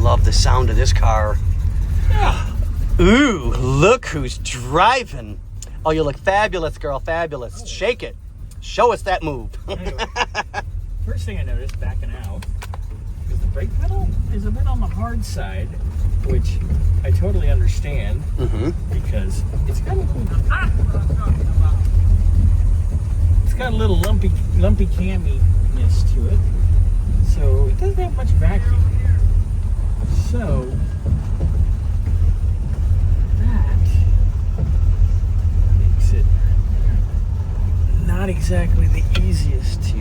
love the sound of this car. Yeah. Ooh, look who's driving. Oh, you look fabulous, girl, fabulous. Shake it. Show us that move. Anyway, first thing I noticed backing out is the brake pedal is a bit on the hard side, which I totally understand because it's got a little lumpy caminess to it, so it doesn't have much vacuum. So that makes it not exactly the easiest to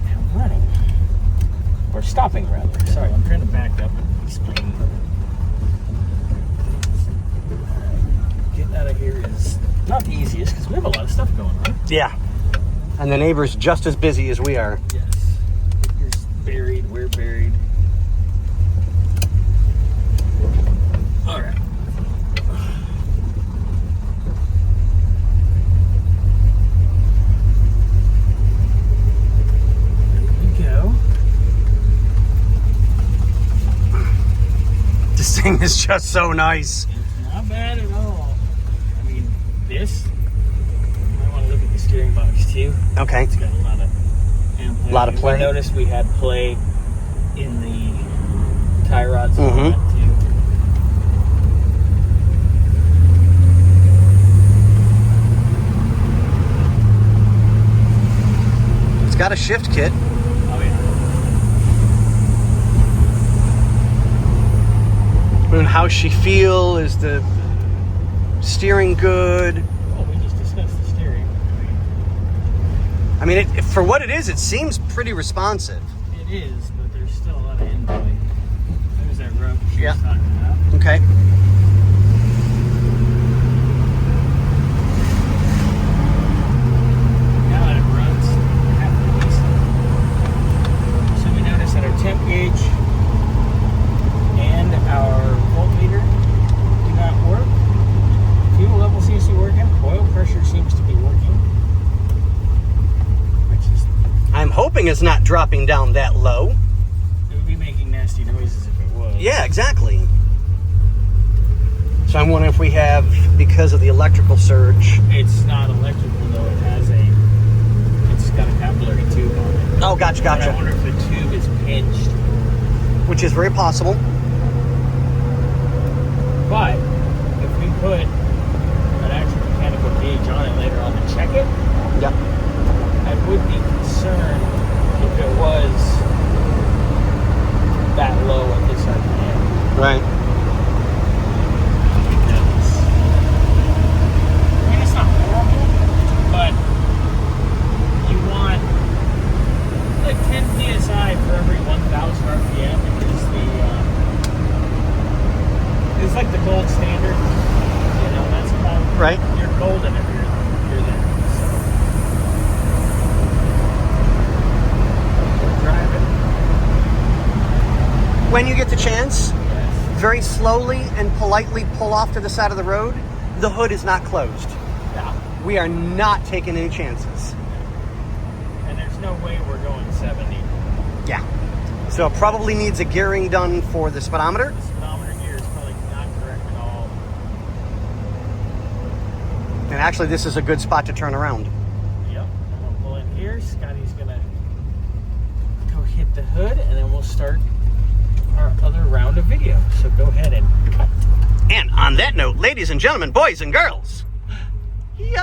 have running. Or stopping, rather. Sorry, I'm trying to back up and explain. Getting out of here is not the easiest because we have a lot of stuff going on. Yeah. And the neighbor's just as busy as we are. Yes. Victor's buried, we're buried. All right. This thing is just so nice. It's not bad at all. I mean, this, I want to look at the steering box too. Okay. It's got a lot of amplitude. A lot of play. I noticed we had play in the tie rods and all that too. It's got a shift kit. Oh yeah. And how's she feel? Is the steering good? Oh, we just discussed the steering. I mean, for what it is, it seems pretty responsive. It is, but there's still a lot of inplay. There's that rub she Yeah. was talking about. Okay. Now that it runs half decent. So we notice that our temp gauge and our voltmeter do not work. Fuel level seems to be working. Oil pressure seems to be working. Which is, I'm hoping it's not dropping down that low. it would be making nasty noises if it was. Yeah, exactly. So I'm wondering if we have, because of the electrical surge. It's not electrical though. It's got a capillary tube on it. Oh, gotcha, But I gotcha. wonder if the tube is pinched. Which is very possible. But if we put an actual mechanical gauge on it later on to check it, Yep. I would be concerned if it was that low at this RPM. Right. Because, I mean, it's not horrible, but you want like 10 psi for every 1,000 RPM is it's like the gold standard. You know, that's about Right. You're golden if you're there. So we're driving. When you get the chance, Yes. very slowly and politely pull off to the side of the road. The hood is not closed. Yeah. We are not taking any chances. And there's no way we're going 70. Yeah. So it probably needs a gearing done for the speedometer. The speedometer gear is probably not correct at all. And actually, this is a good spot to turn around. Yep. I'm gonna pull in here. Scotty's gonna go hit the hood, and then we'll start our other round of video. So go ahead and cut. And on that note, ladies and gentlemen, boys and girls, yeah.